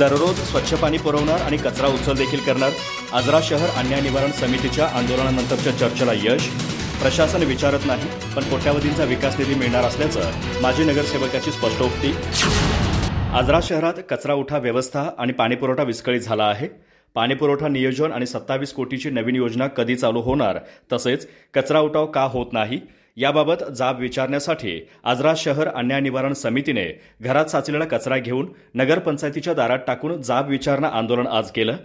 दररोज स्वच्छ पाणी पुरवणार आणि कचरा उचल देखील करणार. आजरा शहर अन्याय निवारण समितीच्या आंदोलनानंतरच्या चर्चेला यश. प्रशासन विचारत नाही, पण कोट्यावधींचा विकास निधी मिळणार असल्याचं माजी नगरसेवकाची स्पष्टोक्ती. आजरा शहरात कचरा उठा व्यवस्था आणि पाणीपुरवठा विस्कळीत झाला आहे. पाणीपुरवठा नियोजन आणि 27 कोटीची नवीन योजना कधी चालू होणार, तसेच कचरा उठाव का होत नाही याबाबत जाब विचारण्यासाठी आजरा शहर अन्याय निवारण समितीने घरात साचलेला कचरा घेऊन नगरपंचायतीच्या दारात टाकून जाब विचारणा आंदोलन आज केलं.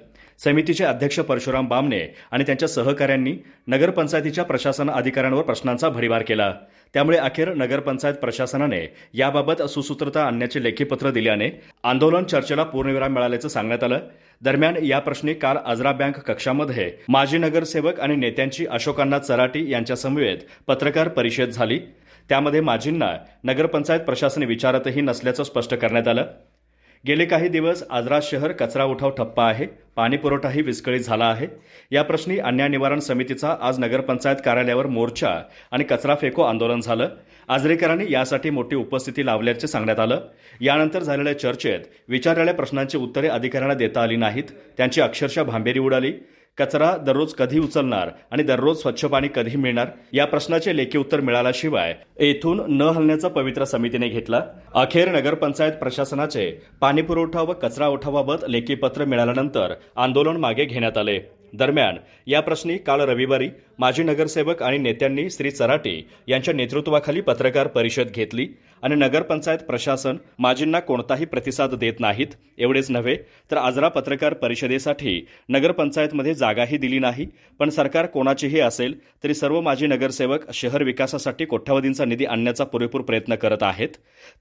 समितीचे अध्यक्ष परशुराम बामणे आणि त्यांच्या सहकाऱ्यांनी नगरपंचायतीच्या प्रशासन अधिकाऱ्यांवर प्रश्नांचा भडीमार केला. त्यामुळे अखेर नगरपंचायत प्रशासनाने याबाबत सुसूत्रता आणण्याचे लेखी पत्र दिल्याने आंदोलन चर्चेला पूर्णविराम मिळाल्याचं सांगण्यात आलं. दरम्यान या प्रश्नी काल आजरा बँक कक्षामध्ये माजी नगरसेवक आणि नेत्यांची अशोकअण्णा चराटी यांच्यासमवेत पत्रकार परिषद झाली. त्यामध्ये माजींना नगरपंचायत प्रशासन विचारतही नसल्याचं स्पष्ट करण्यात आलं. गेले काही दिवस आजरा शहर कचरा उठाव ठप्प आहे, पाणीपुरवठाही विस्कळीत झाला आहे. या प्रश्नी अन्याय निवारण समितीचा आज नगरपंचायत कार्यालयावर मोर्चा आणि कचरा फेको आंदोलन झालं. आजरेकरांनी यासाठी मोठी उपस्थिती लावल्याचे सांगण्यात आलं. यानंतर झालेल्या चर्चेत विचारलेल्या प्रश्नांची उत्तरे अधिकाऱ्यांना देता आली नाहीत. त्यांची अक्षरशः भांबेरी उडाली. कचरा दररोज कधी उचलणार आणि दररोज स्वच्छ पाणी कधी मिळणार या प्रश्नाचे लेखी उत्तर मिळाल्याशिवाय येथून न हलण्याचा पवित्रा समितीने घेतला. अखेर नगरपंचायत प्रशासनाचे पाणीपुरवठा व कचरा उठावाबाबत लेखी पत्र मिळाल्यानंतर आंदोलन मागे घेण्यात आले. दरम्यान या प्रश्नी काल रविवारी माजी नगरसेवक आणि नेत्यांनी श्री चराटी यांच्या नेतृत्वाखाली पत्रकार परिषद घेतली आणि नगरपंचायत प्रशासन माजींना कोणताही प्रतिसाद देत नाहीत. एवढेच नव्हे तर आजरा पत्रकार परिषदेसाठी नगरपंचायतमध्ये जागाही दिली नाही. पण सरकार कोणाचीही असेल तरी सर्व माजी नगरसेवक शहर विकासासाठी कोट्यावधींचा निधी आणण्याचा पुरेपूर प्रयत्न करत आहेत.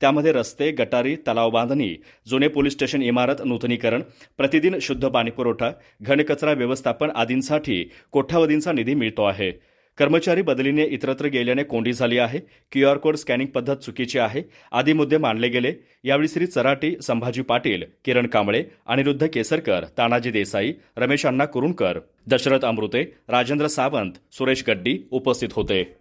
त्यामध्ये रस्ते, गटारी, तलाव बांधणी, जुने पोलीस स्टेशन इमारत नूतनीकरण, प्रतिदिन शुद्ध पाणीपुरवठा, घनकचरा व्यवस्थापन आदींसाठी कोट्यावधींचा निधी मिळतो आहे. कर्मचारी बदलीने इतरत्र गेल्याने कोंडी झाली आहे. QR कोड स्कॅनिंग पद्धत चुकीची आहे आदी मुद्दे मांडले गेले. यावेळी श्री चराटी, संभाजी पाटील, किरण कांबळे, अनिरुद्ध केसरकर, तानाजी देसाई, रमेश अण्णा कुरुणकर, दशरथ अमृते, राजेंद्र सावंत, सुरेश गड्डी उपस्थित होते.